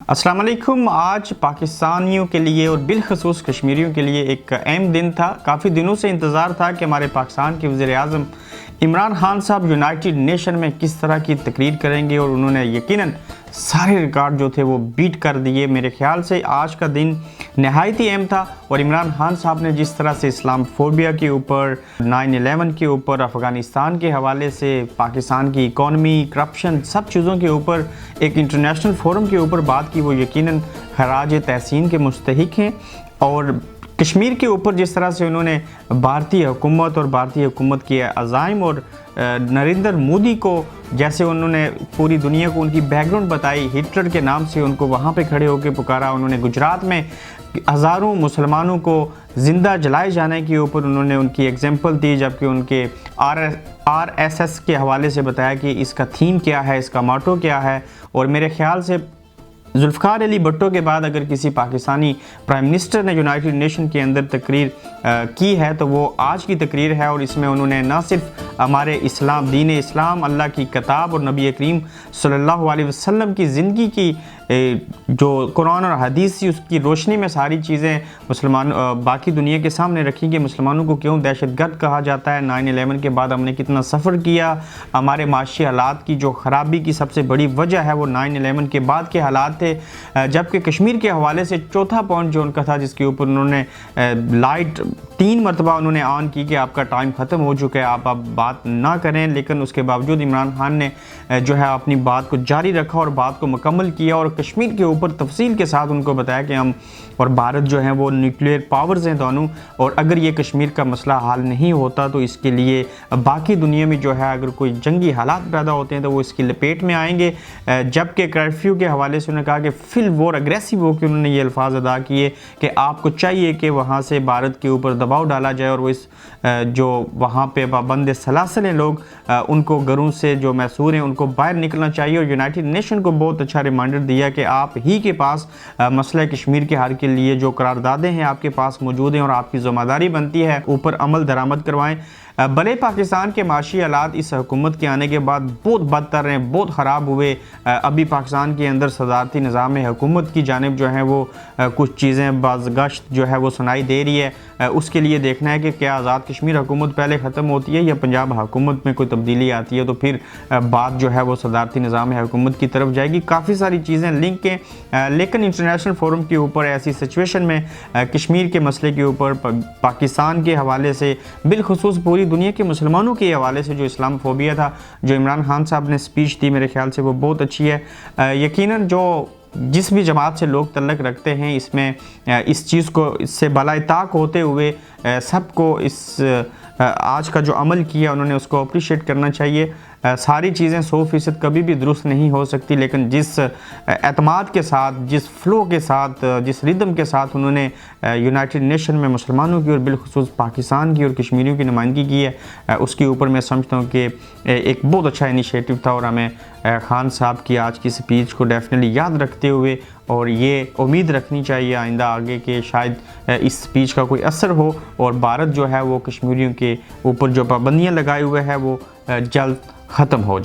अस्सलाम वालेकुम। आज पाकिस्तानियों के लिए और बिलखसूस कश्मीरियों के लिए एक अहम दिन था। काफ़ी दिनों से इंतज़ार था कि हमारे पाकिस्तान के वज़ीर-ए-आज़म इमरान खान साहब यूनाइटेड नेशन में किस तरह की तकरीर करेंगे और उन्होंने यकीनन सारे रिकॉर्ड जो थे वो बीट कर दिए। मेरे ख्याल से आज का दिन नहायत ही अहम था और इमरान खान साहब ने जिस तरह से इस्लामफोबिया के ऊपर, 9/11 के ऊपर, अफ़गानिस्तान के हवाले से, पाकिस्तान की इकॉनमी, करप्शन, सब चीज़ों के ऊपर एक इंटरनेशनल फोरम के ऊपर बात की, वो यकीनन खराज तहसीन के मुस्तहिक हैं। और कश्मीर के ऊपर जिस तरह से उन्होंने भारतीय हुकूमत और भारतीय हुकूमत के अज़ाइम और नरेंद्र मोदी को जैसे उन्होंने पूरी दुनिया को उनकी बैकग्राउंड बताई, हिटलर के नाम से उनको वहाँ पे खड़े होकर पुकारा। उन्होंने गुजरात में हज़ारों मुसलमानों को ज़िंदा जलाए जाने के ऊपर उन्होंने उनकी एग्जाम्पल दी, जबकि उनके RSS के हवाले से बताया कि इसका थीम क्या है, इसका मोटो क्या है। और मेरे ख्याल से जुल्फ़िकार अली भुट्टो के बाद अगर किसी पाकिस्तानी प्राइम मिनिस्टर ने यूनाइटेड नेशन के अंदर तकरीर की है तो वो आज की तकरीर है। और इसमें उन्होंने न सिर्फ हमारे इस्लाम, दीन इस्लाम, अल्लाह की किताब और नबी करीम सल्लल्लाहु अलैहि वसल्लम की ज़िंदगी की जो कुरान और हदीस थी उसकी रोशनी में सारी चीज़ें मुसलमान बाकी दुनिया के सामने रखी कि मुसलमानों को क्यों दहशतगर्द कहा जाता है। 9/11 के बाद हमने कितना सफ़र किया, हमारे माशी हालात की जो ख़राबी की सबसे बड़ी वजह है वो 9/11 के बाद के हालात थे। जबकि कश्मीर के हवाले से चौथा पॉइंट जो उनका था, जिसके ऊपर उन्होंने लाइट 3 मरतबा उन्होंने ऑन की कि आपका टाइम ख़त्म हो चुका है, आप अब बात ना करें। लेकिन उसके बावजूद इमरान खान ने जो है अपनी बात को जारी रखा और बात को मुकम्मल किया और कश्मीर के ऊपर तफसील के साथ उनको बताया कि हम और भारत जो है वो न्यूक्लियर पावर्स हैं दोनों, और अगर ये कश्मीर का मसला हल नहीं होता तो इसके लिए बाकी दुनिया में जो है अगर कोई जंगी हालात पैदा होते हैं तो वो इसकी लपेट में आएंगे। जबकि कर्फ्यू के हवाले से उन्होंने कहा कि फिल वॉर अग्रेसिव होकर उन्होंने ये अल्फाज अदा किए कि आपको चाहिए कि वहाँ से भारत के ऊपर दबाव डाला जाए और वो इस जो वहाँ पे पाबंद सलासल हैं लोग, उनको घरों से जो मैसूर हैं उनको बाहर निकलना चाहिए। और यूनाइटेड नेशन को बहुत अच्छा रिमाइंडर दिया कि आप ही के पास मसला कश्मीर के हल के लिए जो करारदादें हैं आपके पास मौजूद हैं और आपकी ज़िम्मेदारी बनती है ऊपर अमल दरामद करवाएं। भले पाकिस्तान के माशी हालात इस हुकूमत के आने के बाद बहुत बदतर हैं, बहुत ख़राब हुए। अभी पाकिस्तान के अंदर सदारती निज़ाम हुकूमत की जानिब जो है वो कुछ चीज़ें बाज़गश्त जो है वो सुनाई दे रही है। उसके लिए देखना है कि क्या आज़ाद कश्मीर हुकूमत पहले ख़त्म होती है या पंजाब हुकूमत में कोई तब्दीली आती है तो फिर बात जो है वो सदारती निज़ाम हुकूमत की तरफ जाएगी। काफ़ी सारी चीज़ें लिंक हैं, लेकिन इंटरनेशनल फोरम के ऊपर ऐसी सिचुएशन में कश्मीर के मसले के ऊपर पाकिस्तान के हवाले से, बिलखसूस पूरी दुनिया के मुसलमानों के हवाले से जो इस्लामफोबिया था, जो इमरान खान साहब ने स्पीच दी, मेरे ख्याल से वो बहुत अच्छी है। यकीनन जो जिस भी जमात से लोग तल्लक रखते हैं इसमें इस चीज़ को, इससे बालाइताक होते हुए सबको इस आज का जो अमल किया उन्होंने उसको अप्रिशिएट करना चाहिए। सारी चीज़ें 100% कभी भी दुरुस्त नहीं हो सकती, लेकिन जिस एतमाद के साथ, जिस फ़्लो के साथ, जिस रिदम के साथ उन्होंने यूनाइटेड नेशन में मुसलमानों की और बिलखुसूस पाकिस्तान की और कश्मीरियों की नुमाइंदगी की है, उसके ऊपर मैं समझता हूँ कि एक बहुत अच्छा इनिशिएटिव था। और हमें खान साहब की आज की स्पीच को डेफिनेटली याद रखते हुए और ये उम्मीद रखनी चाहिए आइंदा आगे कि शायद इस स्पीच का कोई असर हो और भारत जो है वो कश्मीरियों के ऊपर जो पाबंदियाँ लगाए हुए है वो जल्द ख़त्म हो जाए।